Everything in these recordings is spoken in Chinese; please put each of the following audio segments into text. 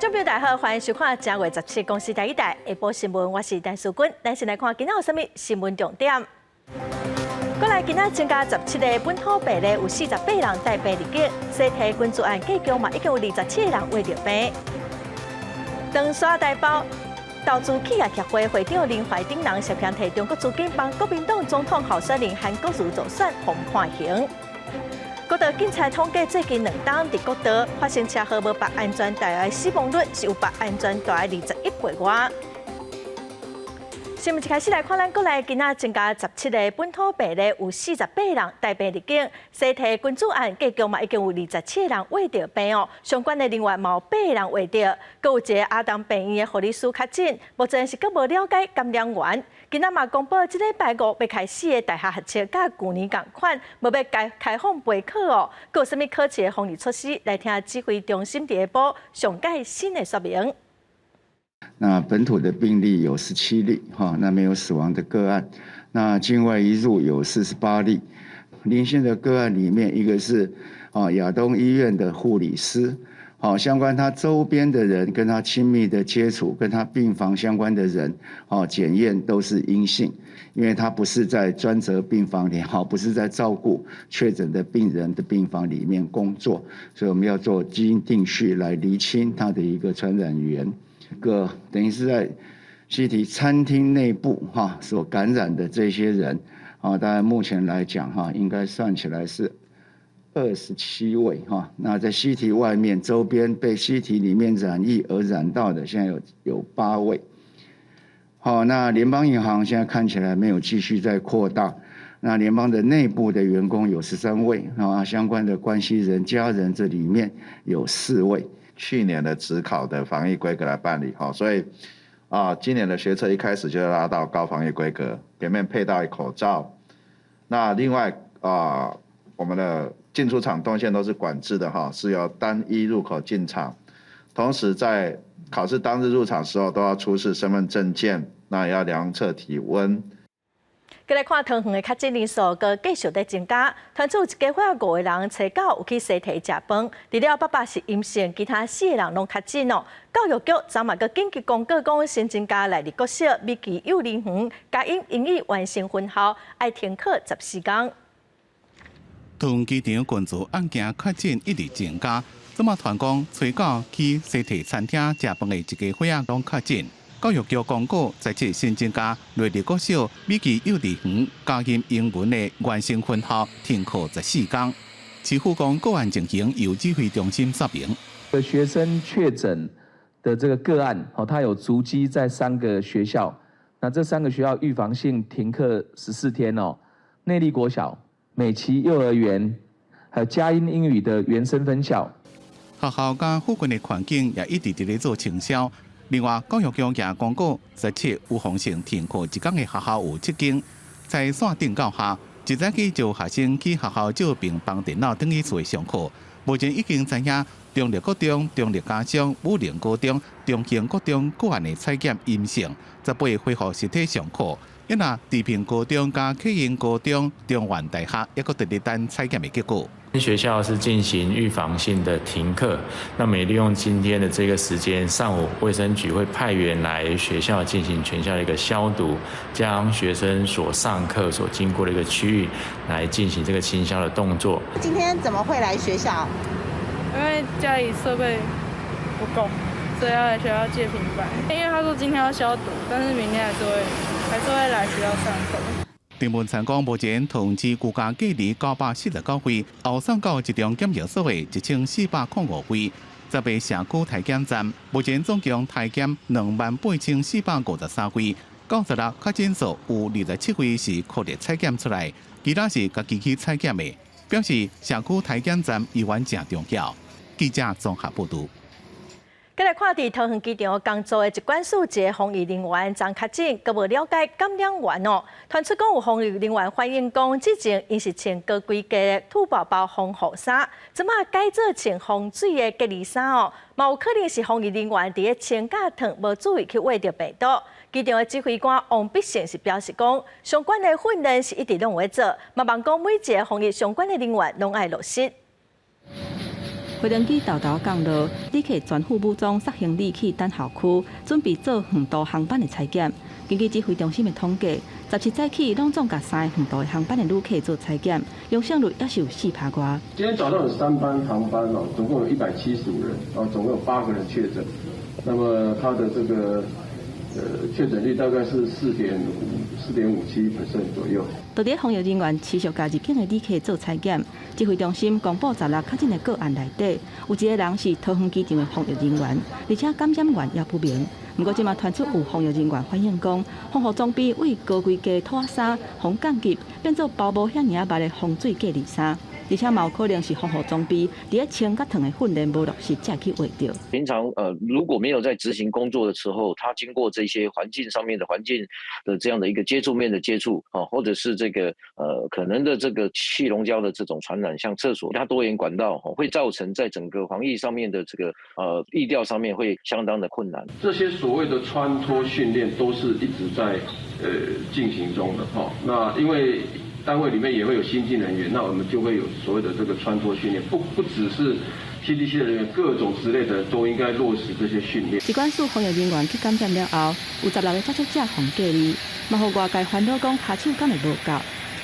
众朋友大家好，欢迎收看正月17公司第一台下晡新闻，我是陈淑君。咱先来看今仔有啥物新闻重点。过来今仔增加17个本土病例，有48人带病入境。西提军事案计中嘛，已经有27个人患着病。长沙大爆。投资企业协会会长林怀丁人涉嫌摕中国资金帮国民党总统候选人韩国瑜助选，被判刑。国道警察统计，最近2档伫国道发生车祸无绑安全带的死亡率是有绑安全带的21倍外。新闻一开始来看，咱国内今仔增加17个本土病例，有48人带病入境。西提军主案计共嘛已经有27个人患着病哦，相关的人员嘛有8个人患着，阁有一个阿东病院的护理师确诊，目前是阁无了解感染源。今仔嘛公布，这礼拜5要开始的大学学测，甲去年同款，无要开放备考哦。阁有啥物考试的防疫措施？来听指挥中心第一部上届新的说明。那本土的病例有17例，那没有死亡的个案。那境外移入有48例。零星的个案里面，一个是亚东医院的护理师，相关他周边的人跟他亲密的接触，跟他病房相关的人，检验都是阴性，因为他不是在专责病房里，不是在照顾确诊的病人的病房里面工作，所以我们要做基因定序来厘清他的一个传染源。等于是在西提餐厅内部所感染的这些人，大概目前来讲应该算起来是27位那在西提外面周边被西提里面染疫而染到的，现在有8位。那联邦银行现在看起来没有继续在扩大。那联邦的内部的员工有13位相关的关系人、家人这里面有4位。去年的指考的防疫规格来办理，所以今年的学测一开始就要拉到高防疫规格，里面佩戴口罩。那另外我们的进出场动线都是管制的是由单一入口进场，同时在考试当日入场时候都要出示身份证件，那也要量测体温。再来看桃园的确诊人数，阁继续在增加。传出一家伙5个人初九有去西提食饭，除了爸爸是阴性，其他4个人拢确诊哦。教育局昨嘛阁紧急公告讲，新增加内地国小美琪幼儿园，皆因英语完成分校，要停课14天。桃园机场群组案件确诊一直增加，昨嘛传讲初九去西提餐厅食饭的一家伙仔拢确诊。教育局公告，在这新增加内地国小美琪幼儿园加入英文的原生分校停课14天。市府讲个案情形由指挥中心说明。学生确诊的这个个案，他有足迹在3个学校，那这3个学校预防性停课14天哦。内壢国小、美琪幼儿园，还有佳音英语的原生分校。学校甲附近的环境也一直在做清消。另外，教育局也公告，17有防性停课1天的学校有7间。在线订购下，一早起就学生去学校照病帮电脑等于做上课。目前已经知影中立高中、中立家长、武陵高中、中兴高中个案的采检阴性，18恢复实体上课。因那地平高中加启英高中、中原大学也搁直直等采检的结果。学校是进行预防性的停课，那么也利用今天的这个时间，上午卫生局会派员来学校进行全校的一个消毒，将学生所上课所经过的一个区域来进行这个清消的动作。今天怎么会来学校？因为家里设备不够，所以要来学校借平板。因为他说今天要消毒，但是明天还是会来学校上课。新闻参讲，目前同志居家隔离949位，后送到集中检疫所的1405位。这边社区体检站，目前总共体检28453位，96确诊数有27位是靠着采检出来，其他是家己去采检的，表示社区体检站依然正重要。记者综合报道。再来看，伫桃园机场工作的一管数节防疫人员昨确诊，阁无了解感染源哦。传出讲有防疫人员反映讲，之前因是穿高规格的兔宝宝防护衫，即马改做穿防水的隔离衫哦，嘛有可能是防疫人员伫咧穿甲烫无注意去挖着病毒。机场的指挥官王必胜是表示讲，相关的训练是一直拢有做，嘛望讲每一个防疫相关的人员拢爱落实。飞轮机豆豆降落，旅客全副武装杀行李去等候区，准备做远途航班的采检。根据指挥中心的统计，17早起拢总甲3个远途航班的旅客做采检，阳性率也是有4%多。今天早上有3班航班哦，总共有175人，总共有8个人确诊。那么它的这个确诊率大概是4.57% 左右。到底防疫人员持续加入境的旅客做采检，指挥中心公布16确诊的个案内底，有1个人是桃园机场的防疫人员，而且感染源也不明。不过，即马传出有防疫人员反映讲，防护装备为高规格拖衫、防降级变做包无遐尔密的防水隔离衫。而且嘛有可能是防护装备，伫咧清甲烫的训练无落实，才去画到。平常如果没有在执行工作的时候，他经过这些环境的这样的一个接触面的接触啊，或者是这个可能的这个气溶胶的这种传染，像厕所它多元管道会造成在整个防疫上面的这个疫调上面会相当的困难。这些所谓的穿脱训练都是一直在进行中的哈。那因为单位里面也会有新进人员，那我们就会有所谓的这个穿脱训练，不只是 CDC 的人员，各种职类的人都应该落实这些训练。疾管署防疫人员去感染了后，有16个接触者防隔离，嘛互外界烦恼讲骹手敢会无够。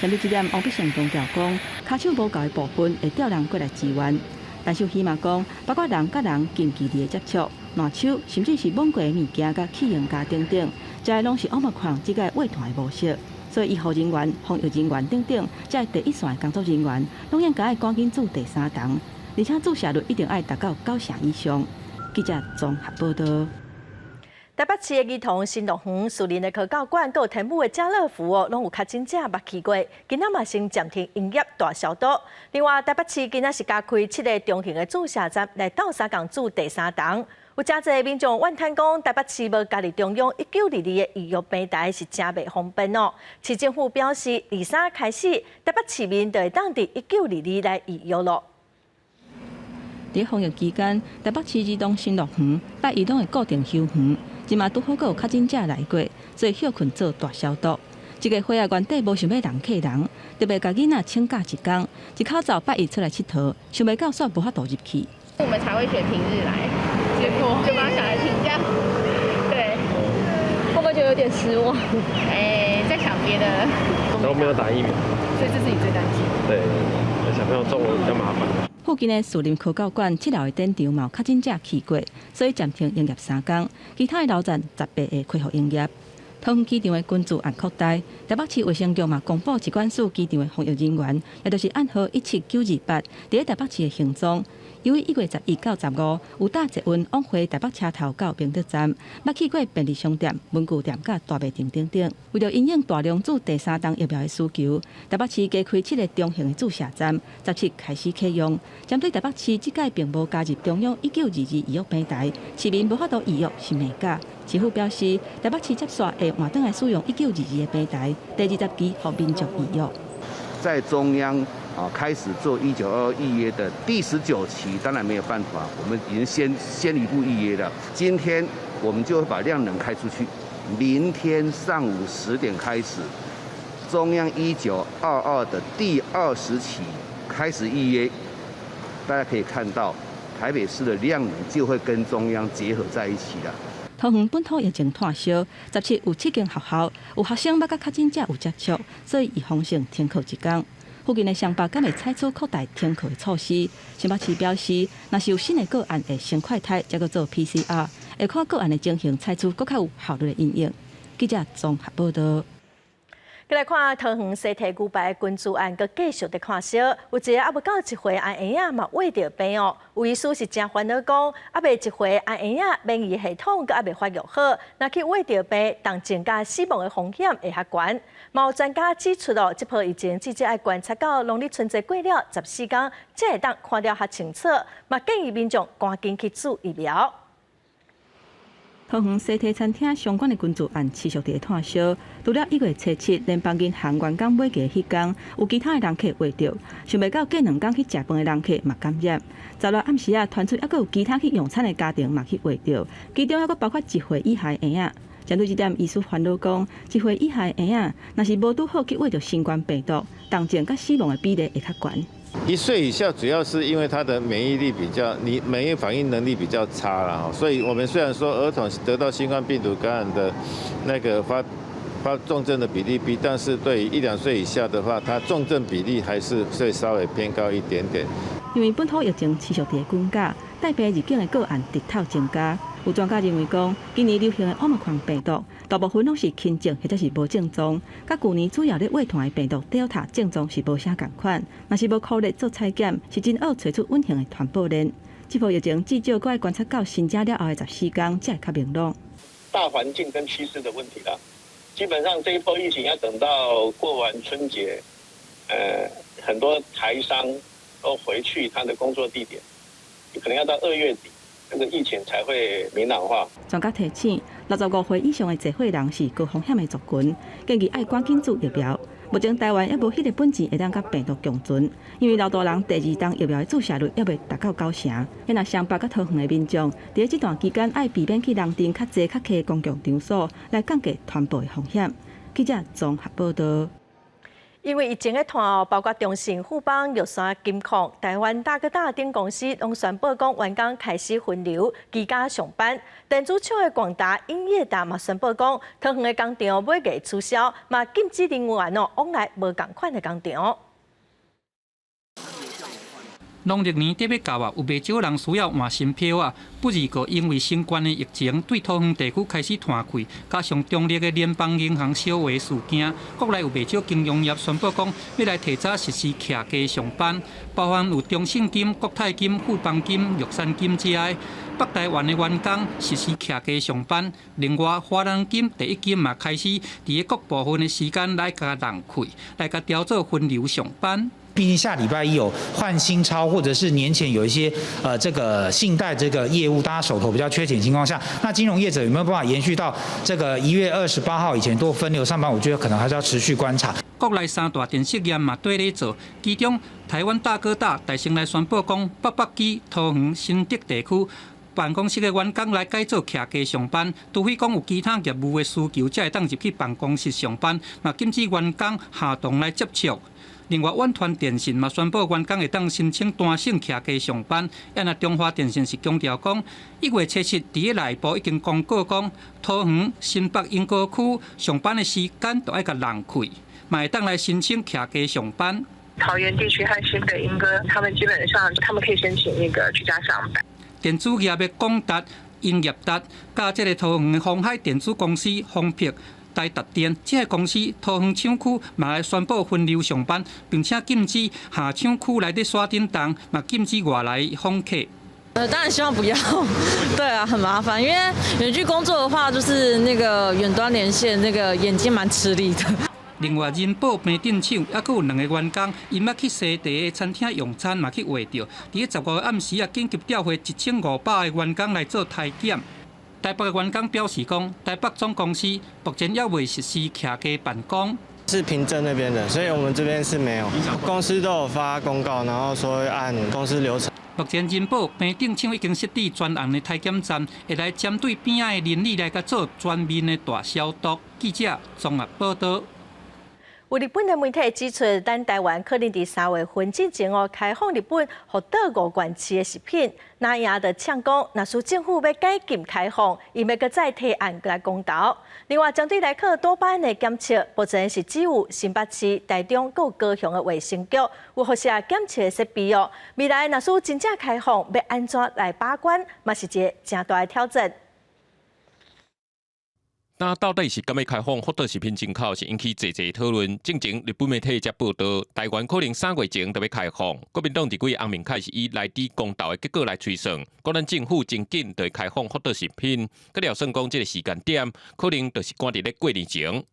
针对这点，王必胜强调讲，骹手无够的部分会调人过来支援。但是起码讲，包括人甲人近距离的接触、烂手，甚至是摸过的物件、甲器用家等等，这些拢是Omicron这个畏团的模式。 所以，医护人员、防疫人员等等，这第一线的工作人员，拢应该赶紧做第3档，而且注射率一定要达到90%以上。记者综合报道。台北市的儿童新乐园、树林的科教馆，还有天母的家乐福哦，拢有确诊者捌去过，今仔嘛先暂停营业大消毒。另外，台北市今仔是加开7个中型的注射站来斗相共做第3档。 有真侪民众怨叹讲，台北市无家己中央1922的预约平台是真袂方便哦。市政府表示，23开始，台北市民就会当伫1922来预约咯。在防疫期间，台北市儿童新乐园拜儿童的固定休园，即马拄好有确诊者来过，所以休困做大消毒。一个会啊原底无想要人客人，特别甲囡仔请假一天，一口罩8日出来佚佗，想袂到煞无法度入去。我们才会选平日来。 结果就帮小孩请假，对，会不会觉得有点失望？在想别的，然后没有打疫苗，所以这是你最担心。对，小朋友中了比较麻烦。附近的树林科教馆7楼的展场嘛有确诊者去过，所以暂停营业3天，其他的楼站18会恢复营业。桃园机场的关注案扩大，台北市卫生局嘛公布疾管署机场的防疫人员，也就是暗号17928，伫台北市的行踪。 由于1月11到15有搭捷运往回台北车头到明德站，捌去过便利商店、文具店、甲大卖场等等。为了因应大量做第3档疫苗的需求，台北市加开7个中型的注射站，17开始启用。针对台北市即届并无加入中央1922预约平台，市民无法度预约是美假。市府表示，台北市接续会换转来使用1922的平台，第20期予民众预约。在中央。 开始做1922预约的第19期，当然没有办法，我们已经先一步预约了。今天我们就会把量能开出去，明天上午10点开始，中央1922的第20期开始预约，大家可以看到台北市的量能就会跟中央结合在一起了。 桃园本土疫情炭烧，17有7间学校有学生捌甲确诊者有接触，所以预防性停课1天。 附近的商办敢会采取扩大停课的措施。新北市表示，若是有新的个案会先快筛，再做 PCR， 会看个案的情形，采取更较有效率的应用。记者综合报道。再来看桃园西体古牌的关注案，佮继续在看烧。有一个还无到1岁安婴仔嘛喂着病哦，有医师是真烦恼讲，还未1岁安婴仔免疫系统佮还未发育好，若去喂着病，当增加死亡的风险会较悬。嘛有专家指出哦，这波疫情至少要观察到农历春节过了14天，才会当看了较清楚。嘛建议民众赶紧去注疫苗。 桃园西体餐厅相关的关注案持续在炭烧，除了1月7日联邦银行员工买价迄天，有其他的人客喂着，想袂到过2天去食饭的人客嘛感染。昨日暗时传出，还佫有其他去用餐的家庭嘛去喂着，其中还佫包括1岁以下的婴仔。针对这点，医师烦恼讲，1岁以下的婴仔若是无拄好去喂着新冠病毒，重症甲死亡的比例会较悬。1岁以下主要是因为他的免疫力免疫反应能力比较差了，所以我们虽然说儿童得到新冠病毒感染的那个发重症的比例低，但是对于1、2岁以下的话，它重症比例还是会稍微偏高一点点。因为本土疫情持续在增加，带病入境的个案日头增加。有专家认为讲，今年流行的Omicron病毒，大部分拢是轻症或者是无症状，甲去年主要咧畏团的病毒 Delta 症状是无啥共款。若是要考虑做采检，是真要找出稳定的传播链。这波疫情至少搁要观察到新增了后的14天，才会较明朗。大环境跟趋势的问题啦，基本上这一波疫情要等到过完春节，很多台商都回去他的工作地点，可能要到2月底。这个疫情才会明朗化。专家提醒，65岁以上的聚会人是高风险的族群，建议爱赶紧做疫苗。目前台湾也无迄个本钱会当甲病毒共存，因为老大人第2档疫苗的注射率也未达到90%。若上北甲桃园的民众，伫这段期间爱避免去人丁较济、较客的公共场所，来降低传播的风险。记者综合报道。因为疫情的团包括中信、富邦、玉山、金矿、台湾大哥大等公司，拢宣布讲员工开始分流居家上班。电子厂的广达、英业达嘛宣布讲，桃园的工厂每月取消，嘛禁止人员往来无同款的工厂。农历年底要到啊，有袂少人需要换新票啊。不二个因为新冠的疫情，对桃园地区开始断开，加上中立的联邦银行烧毁事件，国内有袂少金融业宣布讲要来提早实施徛家上班，包含有中信金、国泰金、富邦金、玉山金之外，北台湾的员工实施徛家上班。另外，华人金第1金嘛开始伫各部分的时间来甲人开，来甲调做分流上班。毕竟下礼拜一有换新钞，或者是年前有一些这个信贷这个业务，大家手头比较缺钱的情况下，那金融业者有没有办法延续到这个1月28号以前做分流上班？我觉得可能还是要持续观察。国内3大电实验嘛对咧做，其中台湾大哥大大成来宣布讲，北基、桃园、新竹地区办公室的员工来改做徛家上班，除非讲有其他业务的需求，才会当入去办公室上班，嘛禁止员工下动来接触。另外，远传电信嘛宣布员工会当申请单省徛家上班。那中华电信是强调讲，1月7日伫个内部已经公告讲，桃园、新北、莺歌区上班的时间都要甲人开，嘛会当来申请徛家上班。桃园地区和新北、莺歌，他们基本上可以申请那个居家上班。电子业的广达、英业达，加这个桃园的鸿海电子公司、丰沛、台达电，这个公司桃园厂区嘛来宣布分流上班，并且禁止下厂区内的刷叮当，嘛禁止外来访客。当然希望不要，对啊，很麻烦，因为远距工作的话，就是那个远端连线，那个眼睛蛮吃力的。另外，人保平镇厂还佫有2个员工，因要去西地的餐厅用餐嘛去画到，伫个15日暗时啊，紧急调回1500个员工来做体检。台北的员工表示讲，台北总公司目前也未实施徛家办公。是平镇那边的，所以我们这边是没有。公司都有发公告，然后说会按公司流程。目前人保平镇厂已经设置专案的体检站，会来针对边仔的邻里来甲做全面的大消毒。记者综合报道。有日本的媒体指出，咱台湾可能伫3月份之前开放日本福岛5县市的食品。那也就呛讲，若是政府要解禁开放，伊要搁再提案来公投。另外，针对来客多巴胺的检测，目前是只有新北市、台中、各高雄的卫生局有核实检测的设备哦。未来若是真正开放，要安怎来把关，嘛是一个正大的挑战。那到底是敢要开放福岛食品进口，是引起侪讨论。正前日本媒体才报道，台湾可能3月前就要开放。国民党伫几暗暝开始以内地公投的结果来推算，可能政府真紧就会开放福岛食品。佮了算讲，这个时间点可能就是赶伫咧过年前。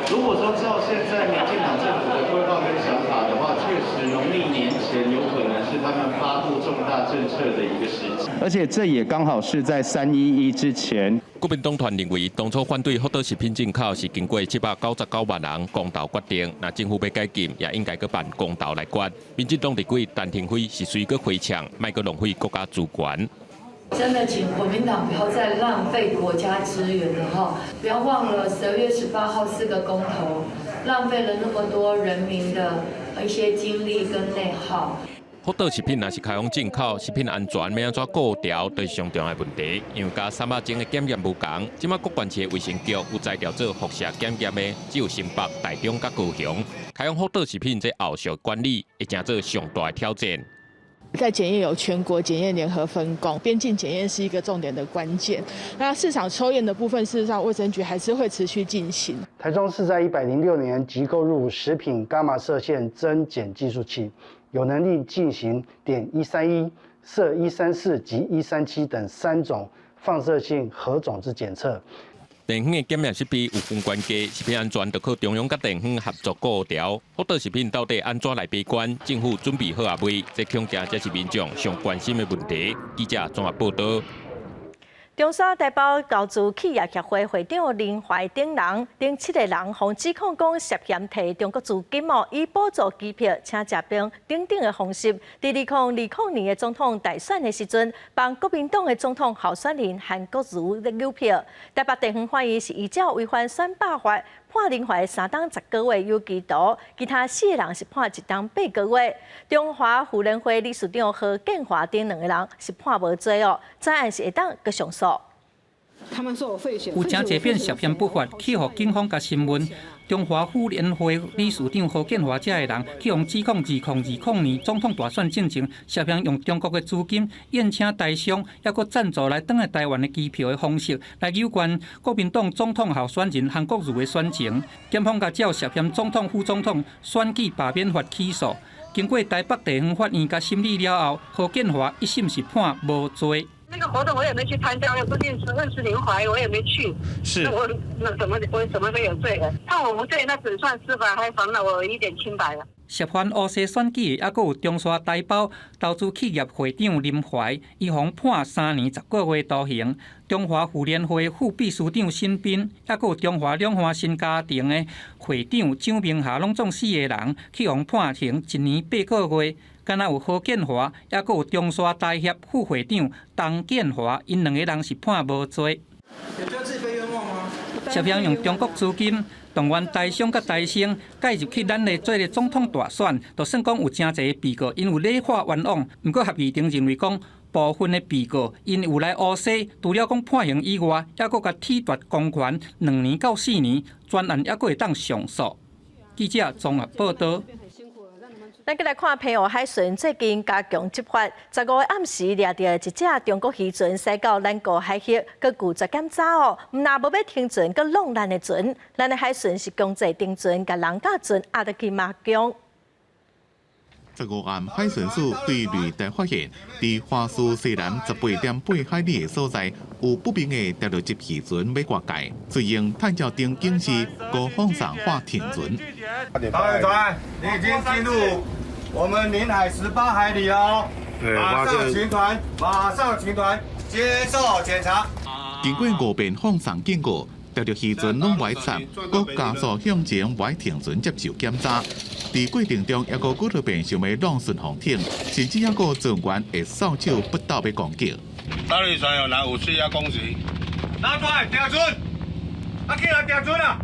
如果说照现在民进党政府的规划跟想法的话，确实农历年前有可能是他们发布重大政策的一个时机，而且这也刚好是在311之前。国民党团认为，当初反对福岛食品进口是经过799万人公投决定，那政府要解禁，也应该去办公投来决。民进党立委陈廷辉是随个回呛，卖个浪费国家资源。真的，请国民党不要再浪费国家资源了哈！不要忘了12月18号4个公投，浪费了那么多人民的一些精力跟内耗。福岛食品若是开放进口，食品安全要安怎顾调，都是上重要的问题。因为甲3百种的检验无同，即马各县市的卫生局有在调做辐射检验的，只有新北、台中甲高雄。开放福岛食品这后续管理，会成做上大的挑战。在检验有全国检验联合分工，边境检验是一个重点的关键。那市场抽验的部分，事实上卫生局还是会持续进行。台中市在106年即购入食品伽马射线增减计数器，有能力进行碘131、铯134及137等3种放射性核种子检测。电园的检验设备有分关键，食品安全就靠中央甲电园合作顾调。福岛食品到底安怎来把关？政府准备好啊未？这恐惊才是民众上关心的问题。记者综合报道。中山台胞投资企业协会会长林怀等人，等7个人，被指控讲涉嫌摕中国资金以补助机票、请食病等等的方式，在2020年的总统大选的时阵，帮国民党的总统候选人韩国瑜的邮票。台北地方法院是依照违反选罢法，判林怀3档10个月有期徒，其他4个人是判1档8个月。中华妇联会理事长何建华等2个人是判无罪哦，再案是会当搁上诉。他们说我贿选，有真侪遍涉嫌不法，去互警方甲新闻。中华妇联会理事长何建华这个人，去互指控2020年总统大选进程，涉嫌用中国的资金宴请台商，抑搁赞助来登来台湾的机票的方式，来有关国民党总统候选人韩国瑜的选情。检方甲照涉嫌总统、副总统选举罢免法起诉。经过台北地方法院甲审理了后，何建华一审是判无罪。那个活动我也没去参加，我也不认识林怀，我也没去。是。我怎么会有罪呢？判我无罪，那只算司法还还了我一点清白了。涉犯乌西选举的，还佫有中山台胞投资企业会长林怀，伊方判3年10个月徒刑。中华妇联会副秘书长辛斌，还佫有中华两岸新家庭的会长蒋明霞，拢总4个人，去互判刑1年8个月。敢若有何建华，还佫有中山大协副会长董建华，因2个人是判无罪。有觉得自己被冤枉吗？涉嫌用中国资金动员台商甲台生介入去咱的做个总统大选，就算讲有真侪个被告因有礼法冤枉，毋过合议庭认为讲部分的被告因有来乌西，除了讲判刑以外，还佫甲褫夺公权2年到4年，专案还佫会当上诉。记者综合报道。咱再来看澎湖海巡最近加强执法，15个暗时掠到一只中国渔船驶到咱国海域，佮拒绝检查哦，毋但无要停船，佮弄咱的船，咱的海巡是强制停船，甲人甲船压得去马江。15案海巡署对雷达发现，伫花苏西南18.8海里的所在，有不明的钓到一渔船要过界，随用探照灯警示，高方上划停船。导演船，你已经进入我们领海18海里哦。马上停船，接受检查。经过5遍放送警告，钓到渔船拢歪插，佮加速向前歪停船接受检查。在过程中，还佫几遍想要弄顺航艇，甚至还佫船员会扫手不倒要攻击。大陆船有拿武器要攻击，拿出来调船，起来调船啊！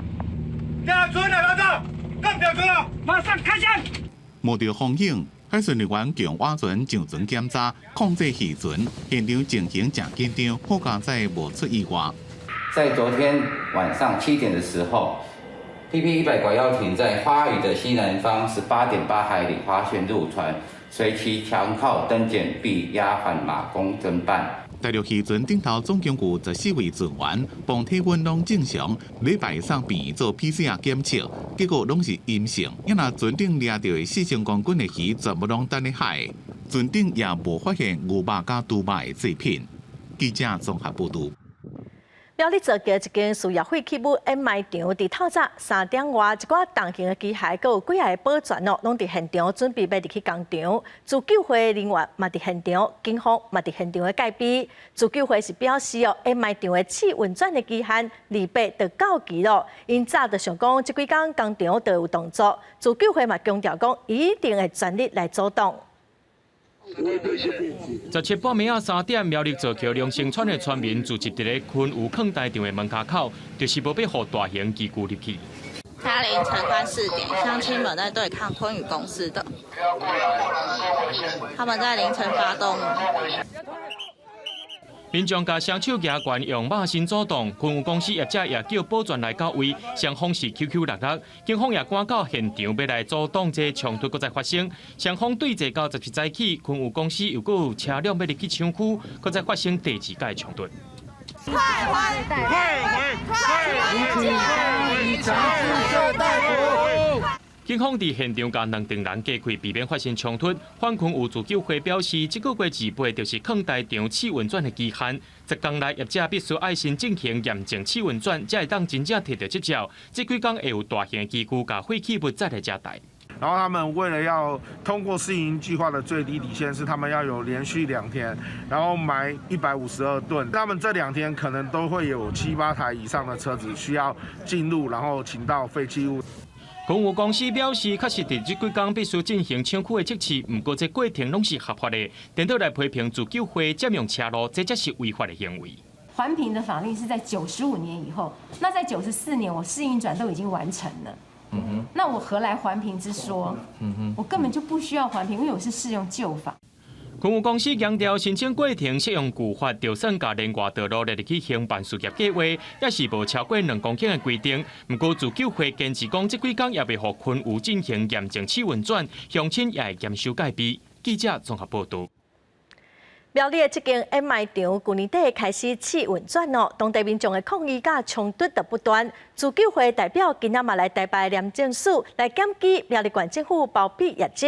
调船啊，老赵，跟调船了，马上开枪！摸到风影，海巡人员强划船上船检查，控制渔船，现场情形正紧张，好佳在无出意外。在昨天晚上7点的时候。PP-100拐腰艇在花屿的西南方18.8海里发现入船，随其强靠登检，并押返马公侦办。大陆渔船顶头总共有14位船员，帮体温拢正常，礼拜送病做 PCR 检测，结果拢是阴性。因那船顶掠到的4000公斤的鱼全部拢等咧海，船顶也无发现牛肉甲猪肉的制品。记者综合报道。苗栗造桥一间需要废弃物掩埋场，伫透早3点外，一寡重型的机械，佮有几下保全哦，拢伫现场准备要入去工厂。自救会人员嘛伫现场，警方嘛伫现场的戒备。自救会是表示哦，掩埋场的气运转的期限28就到期咯。因早就想讲，这几天工厂都有动作。自救会嘛强调讲，一定会全力来阻挡。17半暝啊3点，苗栗造桥龙兴村的村民聚集伫咧昆湖坑大场的门口，就是无要互大型机具入去。他凌晨快4点，乡亲们在对抗昆宇公司的，他们在凌晨发动。民众甲双手举悬，用马绳阻挡，昆宇公司业者也叫保全来到位，双方是 QQ66，警方也赶到现场要来阻挡这冲突再再发生。双方对峙到17早起，昆宇公司又搁有车辆要入去抢区，搁再发生第2届冲突。警方伫现场甲2等人隔开，避免发生冲突。反昆有自救会表示，这个月28就是放台场试运转的期限，10天内业者必须爱心进行验证试运转，才会当真正摕到执照。这几天会有大型机具甲废弃物再来加台。然后他们为了要通过试营计划的最低底线是，他们要有连续2天，然后埋152吨。他们这2天可能都会有7、8台以上的车子需要进入，然后请到废弃物。昆宇公司表示，确实伫这几天必须进行抢区的测试，不过这过程拢是合法的。电讨来批评自救会占用车路，这才是违法的行为。环评的法令是在95年以后，那在94年我试运转都已经完成了。那我何来环评之说？我根本就不需要环评，因为我是适用旧法。昆宇公司强调，申请过程适用旧法，就算甲连外道路来入去兴办事业计划，也是无超过2公顷的规定。不过自救会坚持讲，这几天也未互昆宇进行验证试运转，乡亲也会严守戒备。记者综合报道。苗栗的这间演卖场，去年底开始试运转哦，当地民众的抗议甲冲突就不断。自救会代表今仔嘛来台北廉政署来检举苗栗县政府包庇业者。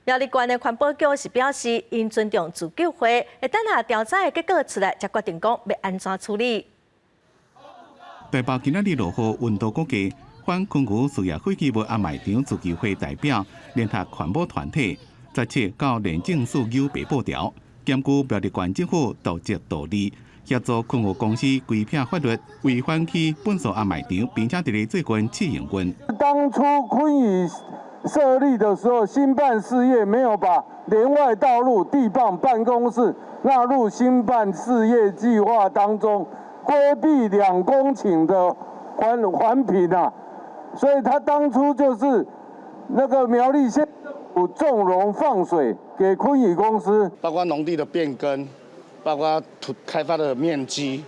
苗栗县的环保局是表示，因尊重自救会，会等下调查的结果出来，才决定讲要安怎处理。台北今仔日落雨，温度估计，反昆宇事业废弃物掩埋场自救会代表联合环保团体17到廉政署邮北报条，检举苗栗县政府渎职盗利，协助昆宇公司规避法律，违反其本所掩埋场，并且伫咧最近试营运。当初昆宇设立的时候，新办事业没有把连外道路地磅办公室纳入新办事业计划当中，规避2公顷的环评啊，所以他当初就是那个苗栗县政府纵容放水给昆宇公司，包括农地的变更，包括开发的面积，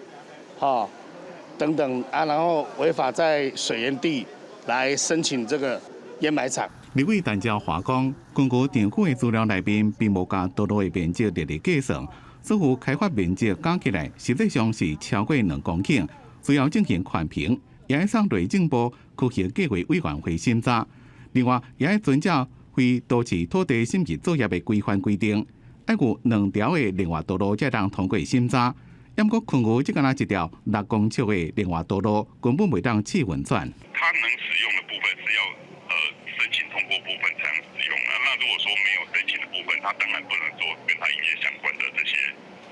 等等啊，然后违法在水源地来申请这个掩埋场。立委陈椒华讲，根据政府的资料内面，并无将道路的面积列入计算，似乎开发面积加起来实际上是超过2公顷，需要进行环评，也要送内政部区域计划委员会审查。另外，也要遵照非都市土地审计作业的规范规定，要有2条的另外道路才当通过审查。不过，昆宇只敢一条6公尺的另外道路，根本未当试运转。它能使用的部分是要申请通过部分才能使用啊。那如果说没有申请的部分，它当然不能做跟它营业相关的这些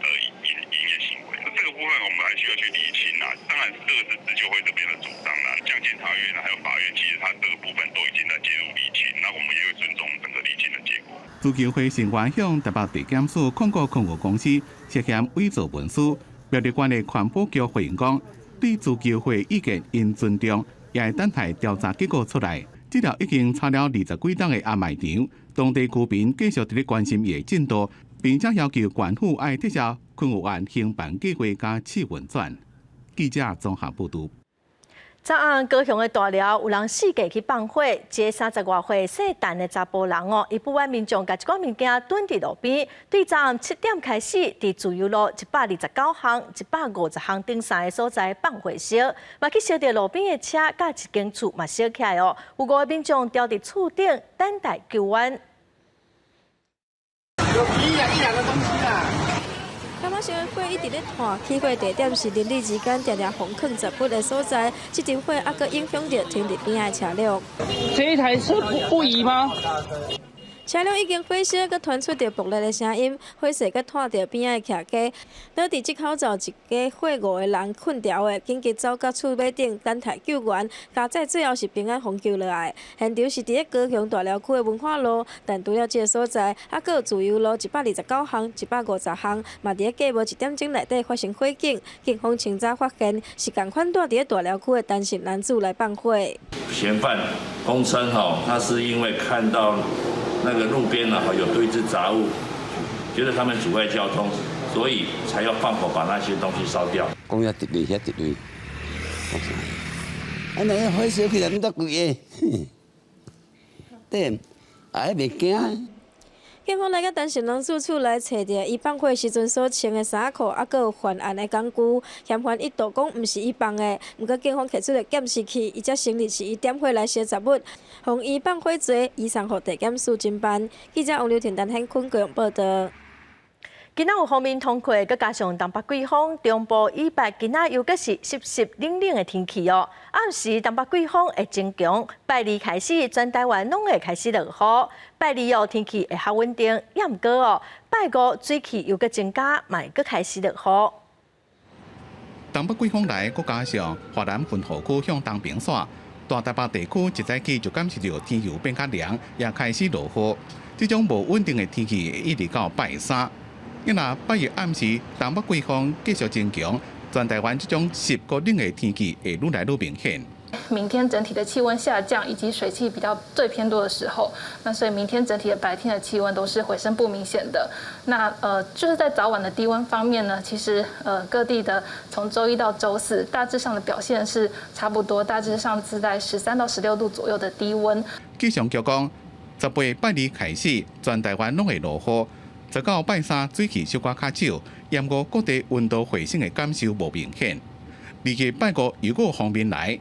营业行为。那这个部分我们还需要去厘清啊。当然，这个是自救会这边的主张啦。像检察院还有法院，其实它这个部分都已经在介入厘清。那我们也会尊重整个厘清的结果。自救会成员向台北地检署控告昆宇公司涉嫌伪造文书。苗栗县的环保局回应讲，对自救会意见应尊重，也会等待调查结果出来。这条已经查了20几档的掩埋场，当地居民继续伫咧关心伊的进度，并且要求县府爱撤销昆宇案兴办计划加试运转。记者综合报道。昨暗高雄的大寮有人4界去放火，一个30多岁姓陈的查甫人哦，伊不满民众甲一寡物件蹲伫路边，对昨暗7点开始，伫自由路129巷、150巷顶3个所在放火烧，嘛去烧着路边的车，甲一间厝嘛烧起来哦。有5个民众吊伫厝顶等待救援。有一两个东西啦。感觉烧火一直咧炭，起火地点是邻里之间常常封坑杂物的所在，这阵火还阁影响着停伫边的车辆。这一台车不移吗？车辆已经火烧，佮传出着爆裂的声音，火势佮拖着边仔的徛家。倒伫即口罩一家火5个人困牢的，紧急走到厝尾顶等待救援，加载最后是平安防救落来。现场是伫咧高雄大寮区的文化路，但除了这个所在，还佫有自由路129巷、150巷，嘛伫咧过无1点钟内底发生火警。警方清早发现是共款住伫咧大寮区的单身男子来放火。嫌犯供称他是因为看到那个路边有堆置杂物，觉得他们阻碍交通，所以才要放火把那些东西烧掉。讲遐一堆，安尼火烧起来咁多贵个，对，还袂惊。警方来到单身人士厝内，找到伊放火时阵所穿的衫裤，还佫有犯案的工具。嫌犯一度讲毋是伊放的，毋过警方摕出了监视器，伊才承认是伊点火来烧杂物，防伊放火罪移送互地检署侦办。记者王柳田、陈显坤高雄报道。今仔有方面通过，佮加上东北季风，中部以北今仔又佮是湿冷冷的天气哦。暗时东北季风会增强，拜二开始全台湾拢会开始落雨。拜二天气会较稳定，也毋过哦，拜五水气又佮增加，嘛会佮开始落雨。东北季风来，佮加上华南分河区向东平线，大台北地区一早起就感受到天气变较凉，也开始落雨。这种无稳定的天气会一直到拜三。因若8月暗时，东北季风继续增强，全台湾这种湿过冷的天气会愈来愈明显。明天整体的气温下降，以及水汽比较最偏多的时候，那所以明天整体的白天的气温都是回升不明显的。那就是在早晚的低温方面呢，其实各地的从周一到周四大致上的表现是差不多，大致上是在13到16度左右的低温。气象局讲，10月拜二开始，全台湾拢会落雨。直到拜三，水气小可较少，不过各地温度回升的感受无明显。预计拜五又有方面来，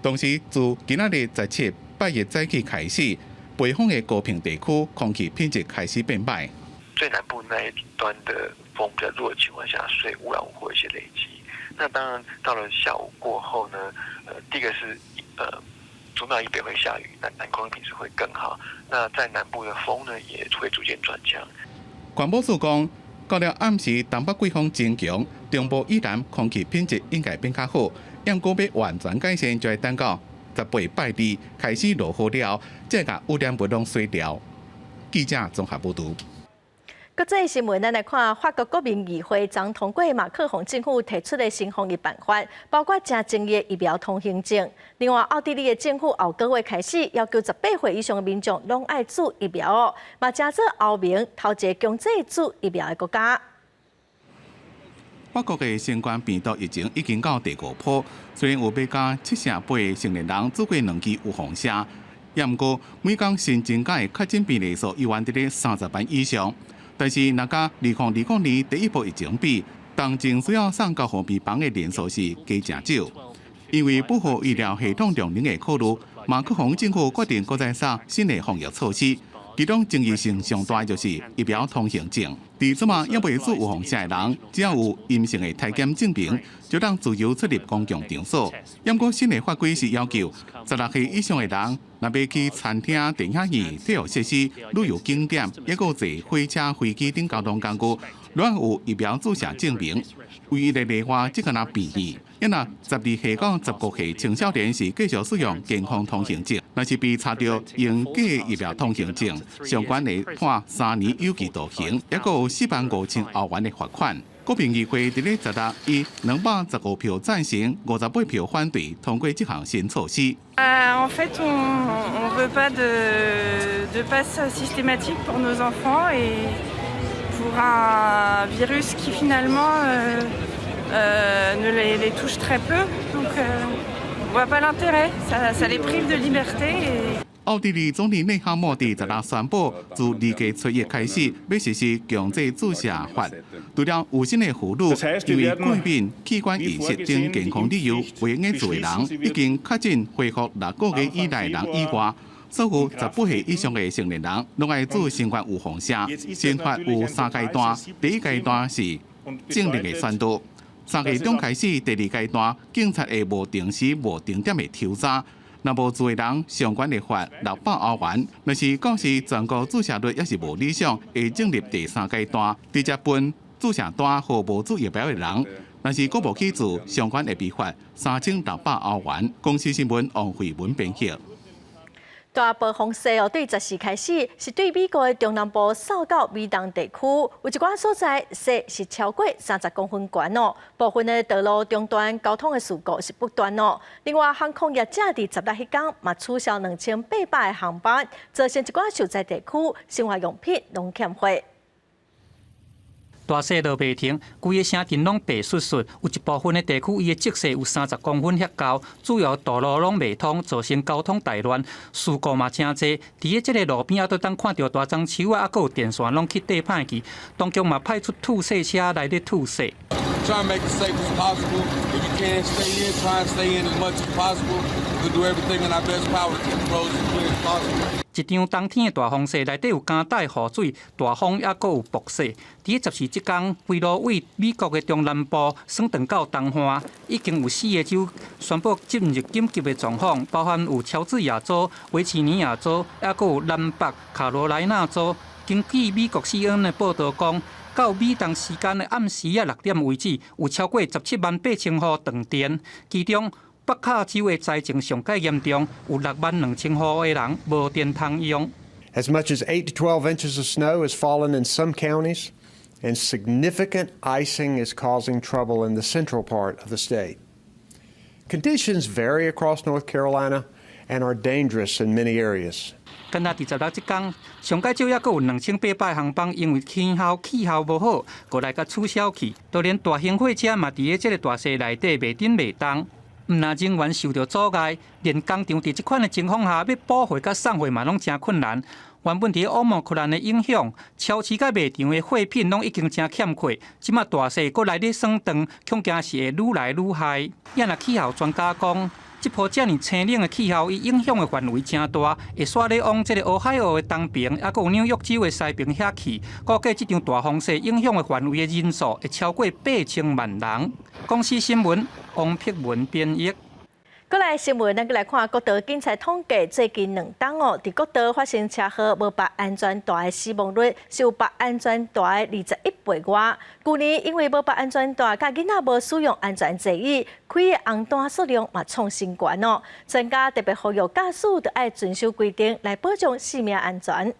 同时自今仔日17拜日早起开始，北方的高屏地区空气品质开始变坏。最南部那一端的风比较弱的情况下，所以污染物会有一些累积。那当然到了下午过后呢，第一个是竹苗以北会下雨，那南空品质会更好。那在南部的风呢，也会逐渐转强。环保署讲，到了暗时，东北季风增强，中部以南空气品质应该变较好。不过要完全改善，就要等到18拜二开始落雨了，再把污染物拢洗掉。记者综合报道。国际新闻，咱来看法国国民议会昨通过马克宏政府提出的新防疫办法，包括正争议的疫苗通行证。另外，奥地利的政府后个月开始要求18岁以上的民众拢爱注疫苗哦，嘛正做欧盟头一个强制注疫苗的国家。法国的新冠病毒疫情已经到第5波，虽然有要加7%的成年人做过2剂预防针，也不过每天新增加的确诊病例数依然伫咧30万以上。但是，若甲2020年第一波疫情比，当前需要送到防疫房的人数是加真少。因为不合医疗系统量能的考虑，马克宏政府决定搁再送新的防疫措施，其中争议性上大就是疫苗通行证。伫即嘛，还未做预防针的人，只要有阴性的体检证明，就当自由出入公共场所。不过新的法规是要求16岁以上的人，若要去餐厅、电影院、体育设施、旅游景点，抑个坐火车、飞机等交通工具，拢有疫苗注射证明。唯一的例外，只敢若避免，因为12岁到19岁青少年是继续使用健康通行证，若是被查到用假疫苗通行证，相关的判3年有期徒刑，也个有45000欧元的罚款。国民议会伫咧16以215票赞成、58票反对通过这项新措施。En fait, on veut pas de passe systématique pour nos enfants et pour un virus qui finalement ne les touche très peu. Donc, on voit pas l'intérêt. Ça les prive de liberté. 奥地利总理内哈默伫16宣布，自2月7日开始要实施强制注射法。除了有心的妇女，因为过敏、器官移植等健康理由未用做的人，已经确诊恢复6个月以内人以外，所有18岁以上的成年人，拢爱做新冠预防针。新法有3阶段，第一阶段是正例的宣读，3月中开始，第2阶段警察会无定时、无定点的抽查。若无做的人，相关的罚600欧元。若是讲是全国注射率也是无理想，会进入第3阶段，直接分注射单和无注疫苗的人。若是国无起诉，相关会被罚3600欧元。公司新闻王慧文编辑。大暴风雪对10时开始，是对美国的中南部扫到美东地区，有一寡所在雪是超过30公分高哦。部分的道路中断，交通的事故是不断哦。另外，航空业者伫16迄天嘛取消2800个航班，造成一寡受灾地区生活用品拢欠货。大雪落袂停，规个城镇拢白雪雪，有一部分的地区伊的积雪有30公分遐高，主要道路拢未通，造成交通大乱，事故嘛真侪。伫即个路边啊，都当看到大樟树啊，还有电线拢去底歹去，当局嘛派出吐雪车来咧吐雪。Try to make it safe as possible. If you can't stay in, try and stay in as much as possible. We'll do everything in our best power to keep the roads as clear as possible. 一场冬天的大风雪，内底有胶带雨水、大风，也阁有暴雪。伫10时即天，规路为美国的中南部升长到东岸，已经有4个州宣布进入紧急的状况，包含有乔治亚州、维吉尼亚州，也阁有南北卡罗来纳州。根据美国 CNN 的报道讲，到美东时间的暗时6点为止，有超过178000户断电，其中北卡州的灾情上介严重，有62000户的人无电通用。As much as 8 to 12 inches of snow has fallen in some counties, and significant icing is causing trouble in the central part of the state. Conditions vary across North Carolina and are dangerous in many areas. 今仔第16即天，上介少也阁有2800航班因为气候无好，过来甲取消去。就连大型火车嘛，伫即个大雪内底袂顶袂动。毋但人员受到阻碍，连工厂伫即款的情况下要补货甲送货嘛拢真困难。原本伫欧盟克兰的影响，超市甲卖场的货品拢已经真欠缺，即马大雪阁来咧霜冻，恐惊是会愈来愈害。也若气候专家讲，即波遮尔清冷的气候，伊影响的范围真大，会煞咧往即个俄亥俄的东边，还阁有纽约州的西边遐去。估计即场大风雪影响的范围的人数会超过8000万人。公司新闻王碧文编译。过来新闻，咱来看国道警察统计，最近2天哦，伫国道发生车祸无绑安全带的死亡率是有绑安全带的21倍外。去年因为无绑安全带，甲囡仔无使用安全座椅，开的红单数量嘛创新高哦。专家特别呼吁驾驶都要遵守规定，来保障性命安全。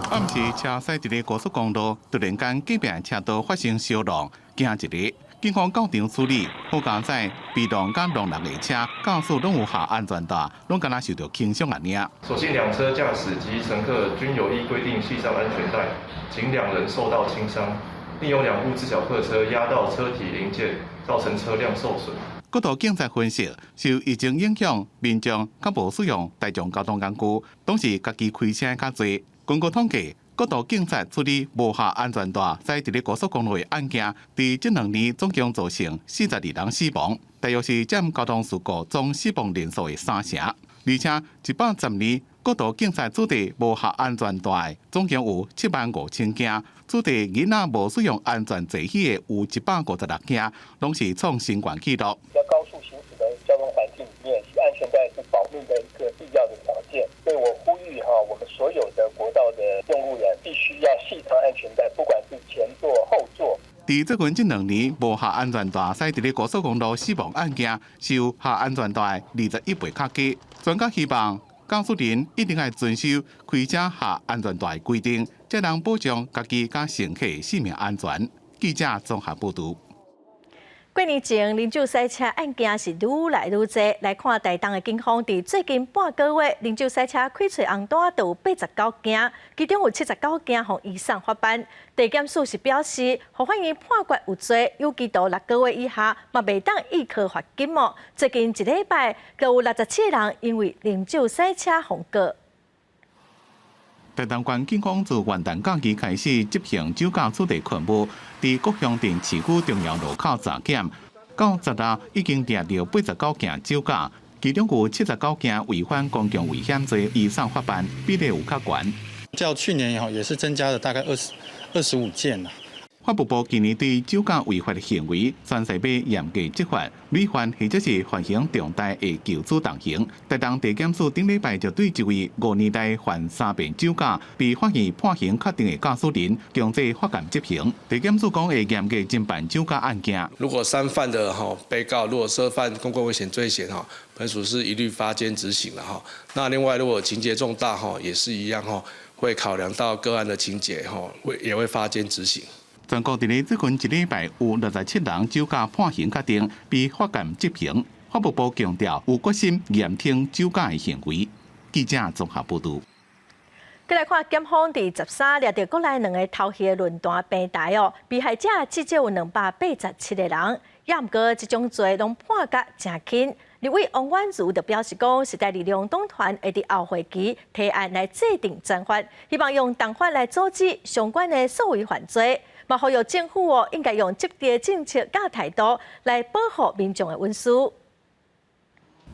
暗时车驶一个高速公路，突然间隔壁车道发生烧浪，惊一个。警方到场处理，好加载被动甲浪人的车，驾驶拢有下安全带，拢敢若受到轻伤而已。所幸2车驾驶及乘客均有依规定系上安全带，仅2人受到轻伤，另有2部自小客车压到车体零件，造成车辆受损。国道警察分析，受疫情影响，民众较无使用大众交通工具，当时家己开车较侪。根据统计，国道警察处理无下安全带在一个高速公路的案件，伫这2年总共造成42人死亡，大约是占交通事故总死亡人数的3成。而且110年，国道警察处理无下安全带总共有75000件，处理囡仔无使用安全座椅的有156件，拢是创新高纪录。在高速行驶的交通环境里面，系安全带是保命的一个必要的条件。所以我呼吁我们所有的国道的用路人必须要系上安全带，不管是前座、后座。伫最近这2年，无下安全带驶伫咧高速公路死亡案件，是有下安全带21倍较低。专家希望驾驶人一定要遵守开车下安全带规定，才能保障家己甲乘客性命安全。记者综合报道。过年前，啉酒赛车案件是愈来愈多。来看台东的警方，伫最近半个月，啉酒赛车开出红单就有89件，其中有79件互以上发办。地检署是表示，互法院判决有罪，有期徒6个月以下，嘛袂当依科罚金哦。最近1礼拜，就有67个人因为啉酒赛车控告。台东县警方自元旦假期开始执行酒驾处理勤务，伫各乡镇市区重要路口查检，到10日已经抓到89件酒驾，其中有79件违反公共危险罪以上法办，比例有较悬。较去年也是增加了大概25件了。法务部今年对酒驾违法的行为全势要严格执法，累犯或者是犯刑重大的求处重刑。台东地检署顶礼拜就对一位5年内犯3遍酒驾，被法院判刑确定的驾驶人强制法监执行。地检署讲会严格侦办酒驾案件。如果3犯的被告如果涉犯公共危险罪嫌本署是一律发监执行了那另外如果情节重大也是一样会考量到个案的情节也会发监执行。全国伫咧最近一礼拜有67人酒驾判刑确定，被法监执行。法务部强调有决心严听酒驾的行为。记者综合报道。再来看检方伫13掠到国内2个偷窃论坛平台被害者至少有287个人，也毋过这种罪拢判甲真轻。立委王婉如就表示讲，时代力量党团会伫后会期提案来制定战法，希望用党法来阻止相关的所谓犯罪。嘛，呼吁政府应该用积极政策甲态度来保护民众的隐私。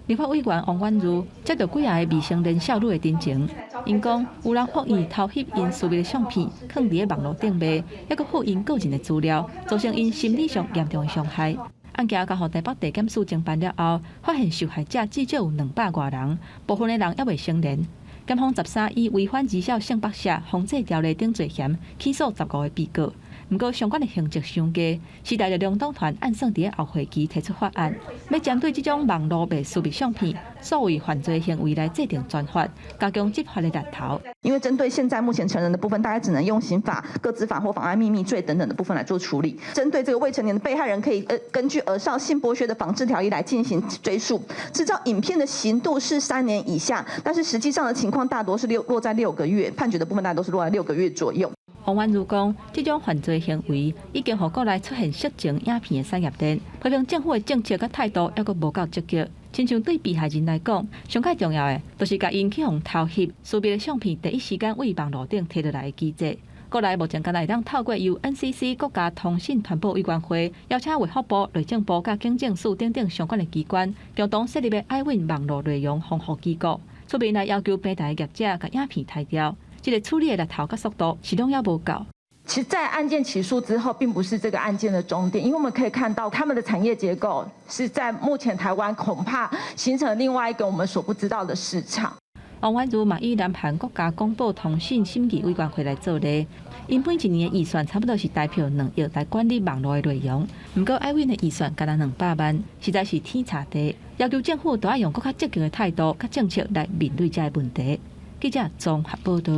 立法委员王婉如接到几个未成年少女的真情，因讲有人恶意偷翕因私密的相片，放伫网络顶卖，还佫附因个人的资料，造成因心理上严重的伤害。案件交予台北地检署侦办了后，发现受害者至少有200多人，部分的人还未成年。检方13以违反儿少性剥削防制条例等罪嫌起诉15个被告。不过相关的刑责伤低，时代力量党团按算伫后会期提出法案，要针对这种网络卖私密相片所谓犯罪行为来制定专法，加强执法的力头。因为针对现在目前成人的部分，大概只能用刑法、个资法或妨碍秘密罪等等的部分来做处理。针对这个未成年的被害人，可以根据儿少性剥削的防治条例来进行追诉。制造影片的刑度是3年以下，但是实际上的情况大多是落在6个月，判决的部分大多是落在6个月左右。王婉如讲，这种犯罪行为已经让国内出现色情影片的产业链，批评政府的政策甲态度还佫无够积极。亲像对被害人来讲，上较重要的就是甲因去互偷翕私密的相片，第一时间为网络顶摕落来的机制。国内目前敢会当透过由 NCC 国家通信传播委员会邀请卫福部、内政部甲警政署等相关的机关，共同设立的爱允网络内容防护机构，出面来要求平台业者甲影片拆掉。这个处理的力头甲速度始终也无够。其实，在案件起诉之后，并不是这个案件的终点，因为我们可以看到他们的产业结构是在目前台湾恐怕形成另外一个我们所不知道的市场。王婉如嘛以南韩国家公布通信审议委员会来做例，因本一年的预算差不多是大票2亿来管理网络的内容，不过爱允的预算才200万，实在是天差地。要求政府都要用更加积极的态度甲政策来面对这个问题。记者综合报道。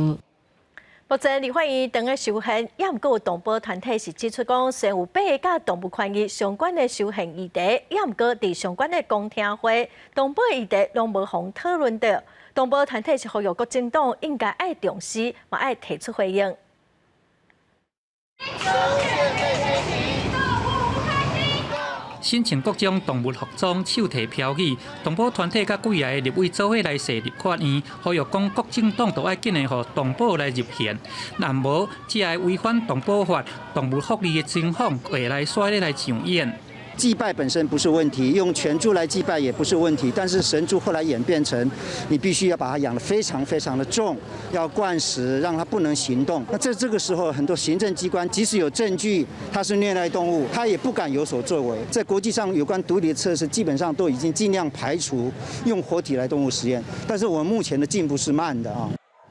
目前立法院长的修宪，也毋过有动保团体是指出讲，虽然有8个甲动物权益相关的修宪议题，也毋过伫相关的公听会，动保议题拢无互讨论到。动保团体是呼吁国政党应该爱重视，嘛爱提出回应。新穿各种动物服装，手提飘语，动保团体甲几个立委做伙来设立法院，呼吁讲各政党都爱紧的互动保来入宪，若无只会违反动保法、动物福利的情况，会来刷咧来上演。祭拜本身不是问题，用全猪来祭拜也不是问题，但是神猪后来演变成，你必须要把它养得非常非常的重，要灌食，让它不能行动。那在这个时候，很多行政机关即使有证据它是虐待动物，它也不敢有所作为。在国际上有关毒理的测试，基本上都已经尽量排除用活体来动物实验，但是我们目前的进步是慢的啊。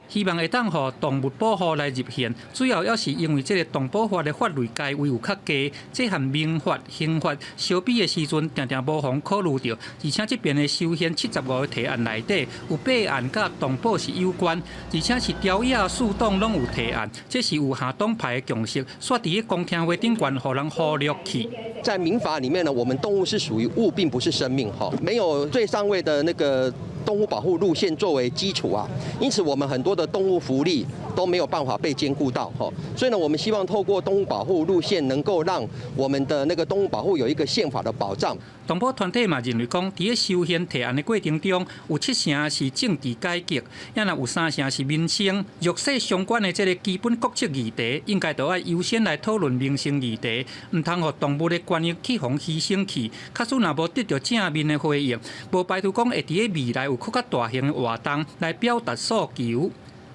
希望会当互动物保护来入宪，主要也是因为这个动保法的法律界位有较低，这和民法、刑法相比的时阵，常常无妨考虑到。而且这边的修宪75个提案内底，有8案甲动保是有关，而且是朝野四党拢有提案，这是有下党派的共识，煞伫公听会顶悬，互人忽略去。在民法里面呢，我们动物是属于物，并不是生命哈，没有最上位的那个动物保护路线作为基础啊，因此我们很多的动物福利都没有办法被兼顾到哈，所以呢，我们希望透过动物保护路线，能够让我们的那个动物保护有一个宪法的保障。动保团体嘛认为讲，伫咧修宪提案的过程中，有7成是政治改革，也若有3成是民生、弱势相关的这个基本国策议题，应该都要优先来讨论民生议题，唔通互动物的权益去互牺牲去。假使若无得到正面的回应，无排除讲会伫咧未来有更加大型的活动来表达诉求。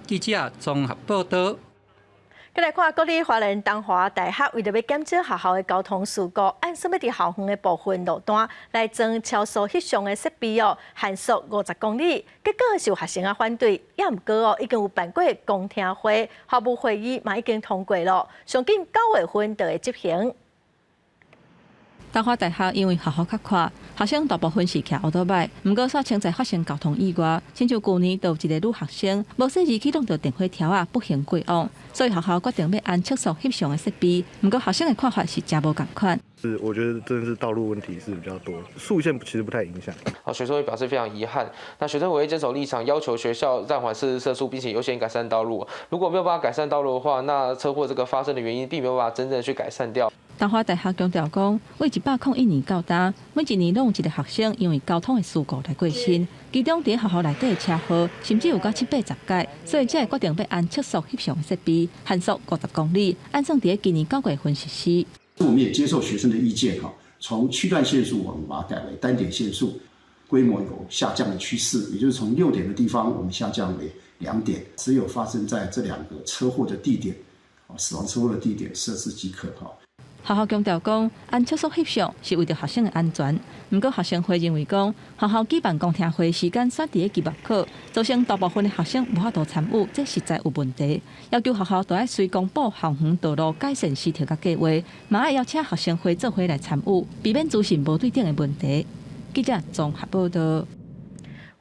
记者综合报道。再来看国立华人东华大学为着要减少学校的交通事故，按说要伫校园的部分路段来装超速翕相的设备限速50公里，结果受学生反对。也毋过已经有办过公听会，校务会议嘛已经通过了，上紧9月份就会执行。东华大学因为学校较宽，学生大部分是骑奥多摆，毋过煞清在发生交通意外，亲像去年就有一个女学生无细致启动着电火条不幸过往，所以学校决定要安测速翕相的设备。毋过学生的看法是真无共款。我觉得真的是道路问题是比较多，速限其实不太影响。学生会表示非常遗憾。那学生会坚守立场，要求学校暂缓设置测速，并且优先改善道路。如果没有办法改善道路的话，那车祸这个发生的原因并没有办法真正去改善掉。东华大学强调讲，为101年到达，每一年拢有一个学生因为交通的事故来过身，其中伫学校内底的车祸甚至有到780届，所以才会决定要安测速翕相的设备，限速50公里，按算伫今年9月份实施。我们也接受学生的意见从区段限速我们把它改为单点限速，规模有下降的趋势，也就是从6点的地方我们下降为2点，只有发生在这2个车祸的地点，死亡车祸的地点设置即可。学校强调讲，按测速翕相是为着学生的安全。不过学生会认为讲，学校举办公听会时间选伫期末考，造成大部分的学生无法度参与，这实在有问题。要求学校都要随公布校园道路改善时条甲计划，嘛要邀请学生会做伙来参与，避免出现无对等的问题。记者综合报道。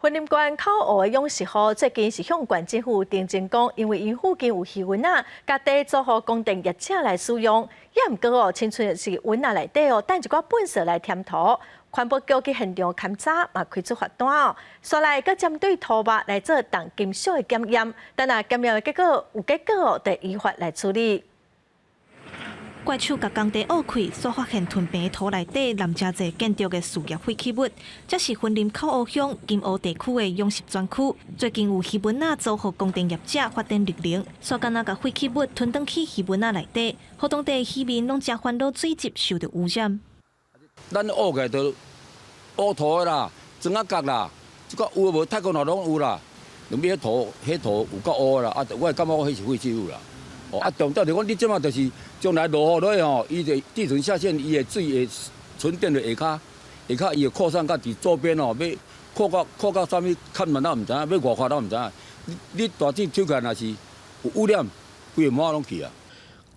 云林县口湖的勇士湖最近是向县政府订正讲，因为因附近有鱼蚊甲地租予供电业者来使用，也毋过亲像是蚊内底等一寡粪扫来填土。环保局去现场勘查，嘛开出罚单刷来佮针对土木来做重金属的检验，但检验的结果有结果，得依法来处理。怪手甲工地挖开，所发现屯平土内底揽遮侪建筑的事业废弃物，这是云林口湖乡金湖地区的养殖专区。最近有鱼蚊遭予供电业者发电力能，刷干那甲废弃物吞倒去鱼蚊内底，互当地渔民拢正烦恼水质受到污染。咱挖起来都挖土的啦，砖仔角啦，即个有无泰国那拢有啦。两边迄土有够乌啦，我会感觉迄是废弃物啦。重点是讲你即马就是将来落雨落伊的地层下陷，伊的水会存电的下骹伊会扩散到伫周边要扩到啥物看门咱毋知影，要外块咱毋知影。你大水抽起来若是有污染，规个毛拢去啊。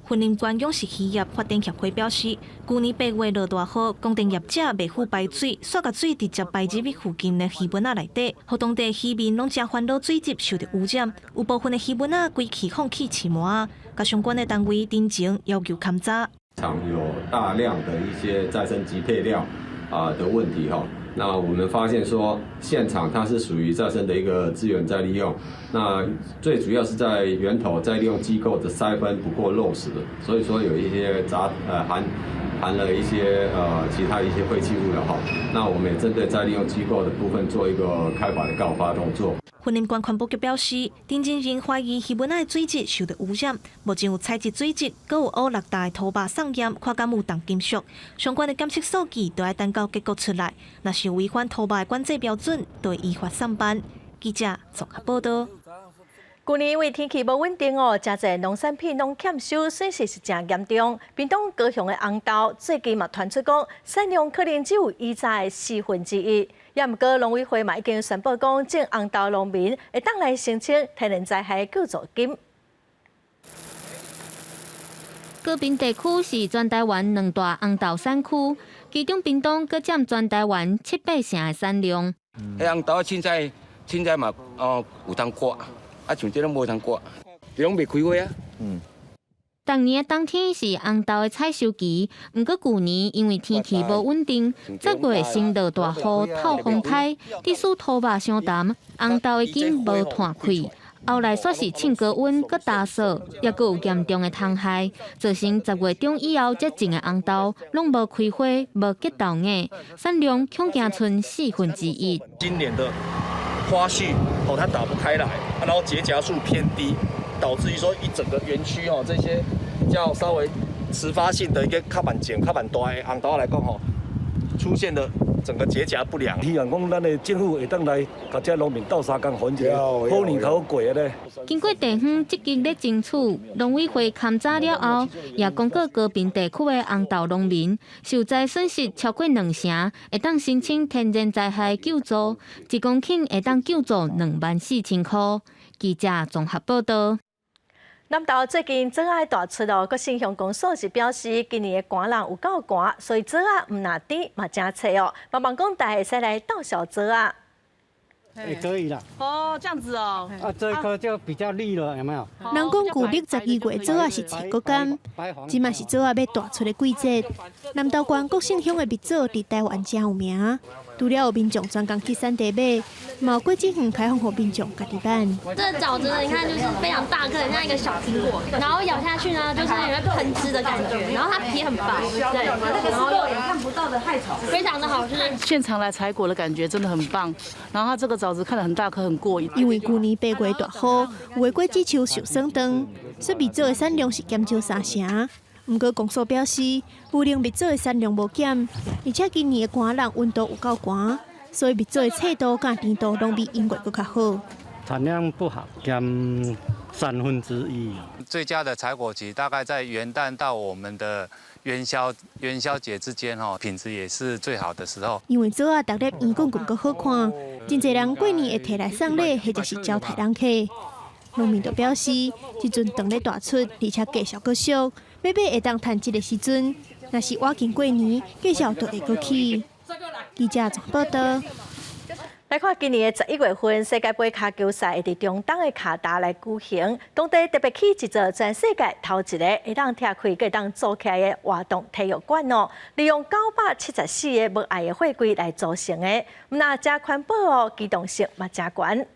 云林县养殖渔业发展协会表示，去年8月落大雨，供电业者未赴排水，煞甲水直接排入去附近的鱼蚊内底，互当地渔民拢正烦恼水质受到污染，有部分的鱼蚊规气放弃饲毛，甲相关的单位定情要求勘查。厂有大量的一些再生级配料的问题那我们发现说，现场它是属于再生的一个资源再利用，那最主要是在源头再利用机构的筛分不够落实，所以说有一些含了一些其他一些废弃物的那我们也针对再利用机构的部分做一个开罚的告发动作。云林县环保局表示，定情人怀疑鱼蚊的水质受到污染，目前有采集水质，阁有乌6大的土木送验，看敢有重金属。相关的检测数据都要等到结果出来，若是有违反土木的管制标准，就会依法上班。记者综合报道。去年因为天气无稳定真侪农产品拢欠收，损失是真严重。屏东高雄的红豆最近嘛传出讲，产量可能只有以前的1/4。也毋过农委会嘛已经宣布讲，种红豆农民会当来申请天然灾害救助金。高屏地区是全台湾2大红豆产区，其中屏东阁占全台湾7-8成的产量。迄红豆凊彩嘛有通割，像这种无通割，拢未开花啊。当年的冬天是红豆的采收期，不过去年因为天气无稳定，10月先落大雨透风台，致使土木伤淡，红豆已经无摊开。后来说是凊高温搁打扫，也阁有严重的虫害，造成10月中以后才种的红豆拢无开花、无结豆芽，产量恐惊剩1/4。今年的花序它打不开来，然后结荚数偏低，导致于说一整个园区这些比较稍微迟发性的一个较慢种、较慢大的红豆来讲出现了整个结荚不良。希望讲咱的政府会当来，甲这农民斗相共缓解，好年头过咧。经过地方积极咧争取，农委会勘查了后，也公告高屏地区的红豆农民受灾损失超过2成，会当申请天然灾害救助，1公顷会当救助24000块。记者综合报道。南投最近做爱大出哦，各信用公司是表示今年的寒人有够寒，所以做爱唔拿甜嘛真脆哦。帮忙讲大家使来到小做啊。也可以啦。哦，这样子哦。这一颗就比较绿了，有没有？人讲旧历12月做啊是菜果干，即嘛是做啊要大出的季节。南投县国姓乡的蜜枣伫台湾真有名，除了有民众专工去产地买，嘛有过境园开放给民众家己办。这个枣子呢，你看就是非常大颗，像一个小苹果，然后咬下去呢，就是有点喷汁的感觉，然后它皮很薄，对，然后肉眼看不到的害虫，非常的好吃。现场来采果的感觉真的很棒，然后它这个枣子看得很大颗，很过瘾。因为去年8月大雨，有的果子树受损长，所以蜜枣的产量是减少3成。不过公司表示，有令蜜枣的产量无减，而且今年的寒冷温度有够寒，所以蜜枣的脆度甲甜度拢比英国更较好。产量不好，减1/3。最佳的采果期大概在元旦到我们的元宵节之间哦，品质也是最好的时候。因为枣啊，逐粒圆滚滚个好看，真侪人过年会摕来送礼，或者是招待人客。农民就表示，即阵长咧大出，而且价少个俗，要买会当趁这个时阵，若是晚近过年，价少就会过去。记者综报道。来看今年的11月份，世界杯卡球赛会伫中东的卡达来举行，当地特别起一座全世界头一个会当拆开、会当做起来的活动体育馆哦，利用974个无碍的货柜来组成的，那真环保哦，机动性嘛真悬。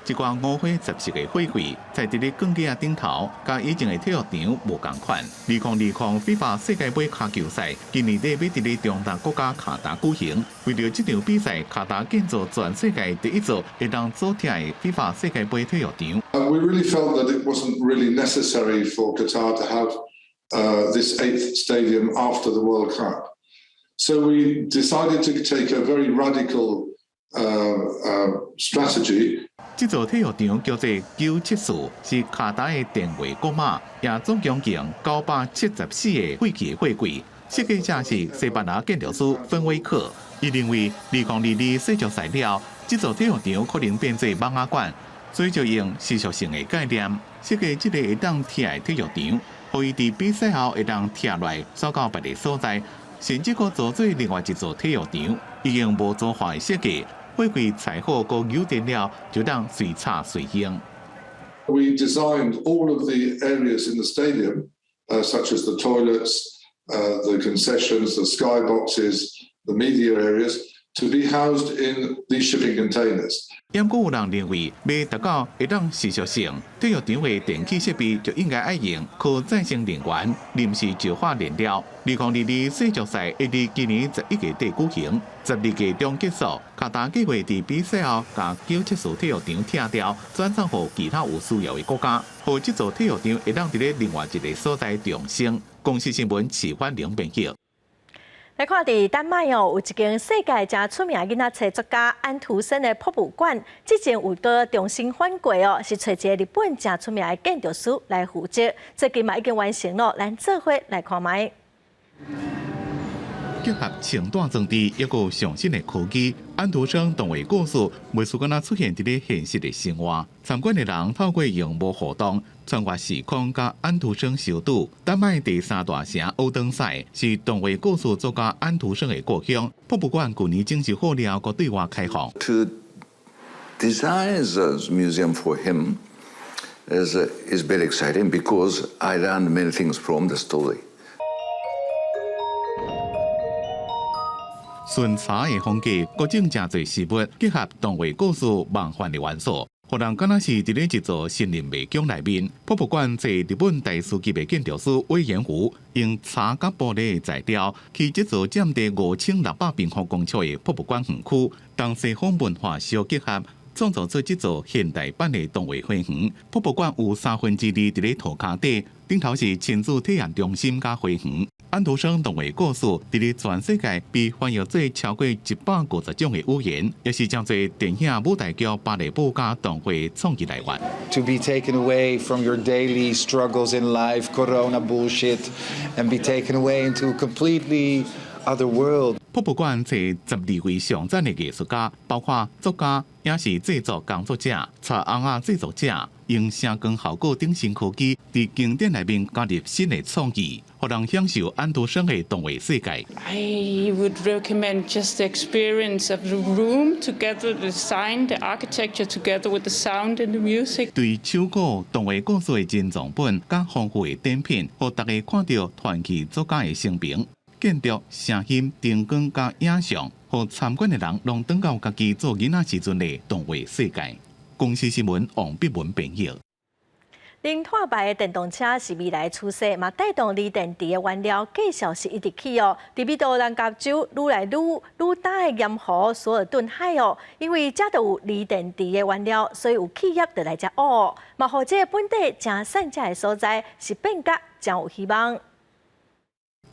一罐5花14个货柜，在伫咧钢架顶头，甲以前的体育场无共款。2020 FIFA 世界杯卡球赛今年底要伫咧中东国家卡达举行。为了这场比赛，卡达建造全世界第一座会当组贴的 FIFA 世界杯体育场。We really felt that it wasn't really necessary for Qatar to have this 8th stadium after the World Cup, so we decided to take a very radical strategy. 这座体育场叫做974，是卡达的电话国码，也总共用974个废弃货柜。设计者是西班牙建筑师芬威克，伊认为2022世足赛了，这座体育场可能变做网仔馆，所以就用技术性的概念设计这个会当贴的体育场，可以伫比赛后会当贴来扫到别个所在，甚至可做做另外一座体育场，已经无做化的设计。货柜裁好搁油电了，就当随插随用。We designed all of the areas in the stadium, such as the toilets, the concessions, the skyboxes, the media areas, to be housed in these shipping containers. 也阁有人认为，要达到会当持续性，体育场的电气设备就应该爱用可再生能源，临时石化燃料。2022世足赛会伫今年11月底举行，12月中结束。卡达计划伫比赛后，把974体育场拆掉，转送予其他有需要的国家，予这座体育场会当伫咧另外一个所在重生。公司新闻齐焕玲编辑。来看伫丹麦哦，有一间世界真出名的囡仔册作家安徒生的博物馆，之前有个重新翻过哦，是找一个日本真出名的建筑师来负责，最近嘛已经完成了，咱做伙来看卖。结合前段装置，一个上新的科技，安徒生动画故事袂输敢若出现伫咧现实的生活。参观的人透过荧幕互动，穿越时空，甲安徒生相拄。丹麦第3大城欧登塞是动画故事作家安徒生的故乡。博物馆去年整修好了，佮对外开放。To design a museum for him is very exciting because I learned many things from the story. 顺茶的风格，各种真侪事物结合动画故事梦幻的元素，互人敢若是伫咧一座森林迷宫内面。博物馆在日本大师级的建筑师尾延湖用茶甲玻璃的材料，去这座占地5600平方公尺的博物馆园区，同西方文化相结合，创造出这座现代版的动画花园。博物馆有2/3伫咧涂骹底，顶头是亲子体验中心甲花园。安徒生童话故事伫咧全世界被翻译做超过150种的语言，也是将做电影舞台剧芭蕾舞加动画创意来源。To be taken away from your daily struggles in life, corona bullshit, and be taken away into a completely other world. 博物馆找12位上赞的艺术家，包括作家、影视制作工作者、插红仔制作者，用声光效果等新科技，伫经典内面加入新的创意，让人享受安徒生的动画世界。I would recommend just the experience of the room together, the design, the architecture together with the sound and the music. 对手稿动画故事的珍藏本，甲丰富的展品，让大家看到传奇作家的生平。建筑、声音、灯光加影像，让参观的人拢转到家己做囡仔时阵的动画世界。公司新闻王必文编译。零碳排的电动车是未来趋势，嘛带动锂电池的原料继续是一直起哦。伫美国南加州愈来愈大的盐湖索尔顿海哦，因为遮就有锂电池的原料，所以有企业就来遮学，嘛或者本地正产者的所在是变革真有希望。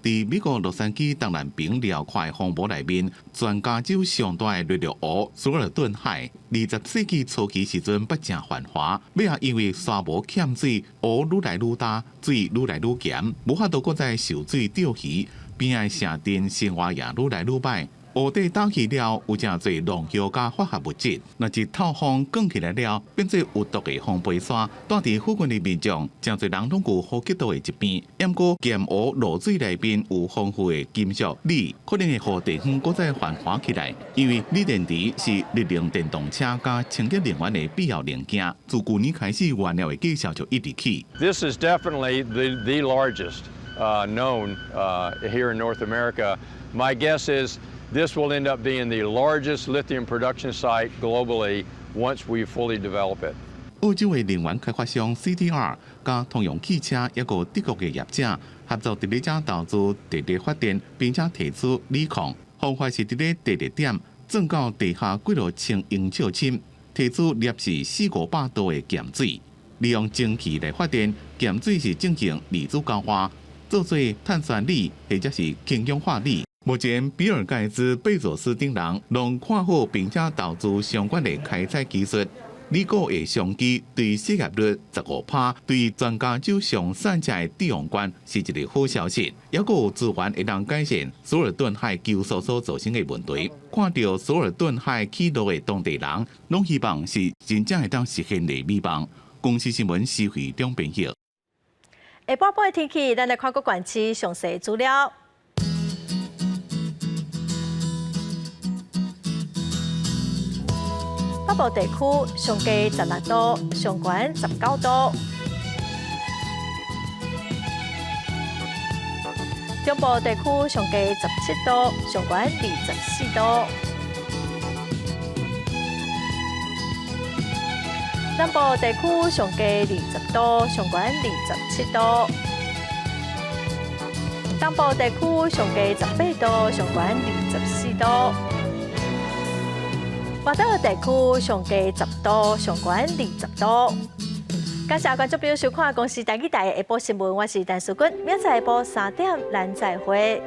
伫美国洛杉矶东南边辽阔的风波内面，全加州上大的热闹湖索尔顿海，20世纪初期时阵不正繁华，尾也因为沙漠欠水，湖愈来愈大，水愈来愈咸，无法度搁再受水钓鱼，边仔城镇生活也愈来愈歹。湖底打起了有真侪农药加化学物质，若一透风降起来了，变做有毒的风飞沙，带伫附近的民众，真侪人拢有呼吸道的疾病。不过咸湖露水内面有丰富的金属锂，可能会让地方搁再繁华起来。因为锂电池是日用电动车加清洁能源的必要零件，自去年开始原料的计销就一直起。This is definitely the largest known here in North America. My guess is this will end up being the largest lithium production site globally once we fully develop it. 澳洲的能源开发商 CDR 加通用汽车一个德国的业者合作伫咧遮投资地热发电，并且提出锂矿，方法是伫咧地热点钻到地下几落千英尺深，提出摄氏400-500度的咸水，利用蒸汽来发电，咸水是进行离子交换，做做碳酸锂或者是氢氧化锂。目前，比尔盖茨、贝佐斯等人拢看好并且投资相关的开采技术。锂钴的商机对失业率15%，对全加州上产者的抵用权是一个好消息。也佫有资源会当改善索尔顿海救赎所造成的问题。看到索尔顿海起落的当地人，拢希望是真正会当实现的美梦。公司新闻施惠中编译。下晡半的天气，咱来看各县市详细资料。北部地区上低16度，上悬19度；中部地区上低17度，上悬24度；南部地区上低20度，上悬27度；东部地区上低18度，上悬24度。华岛地区上低10度，上悬20度。感谢观众朋友收看《公视台语台》下晡新闻，我是陈淑君，明仔下晡3点咱再会。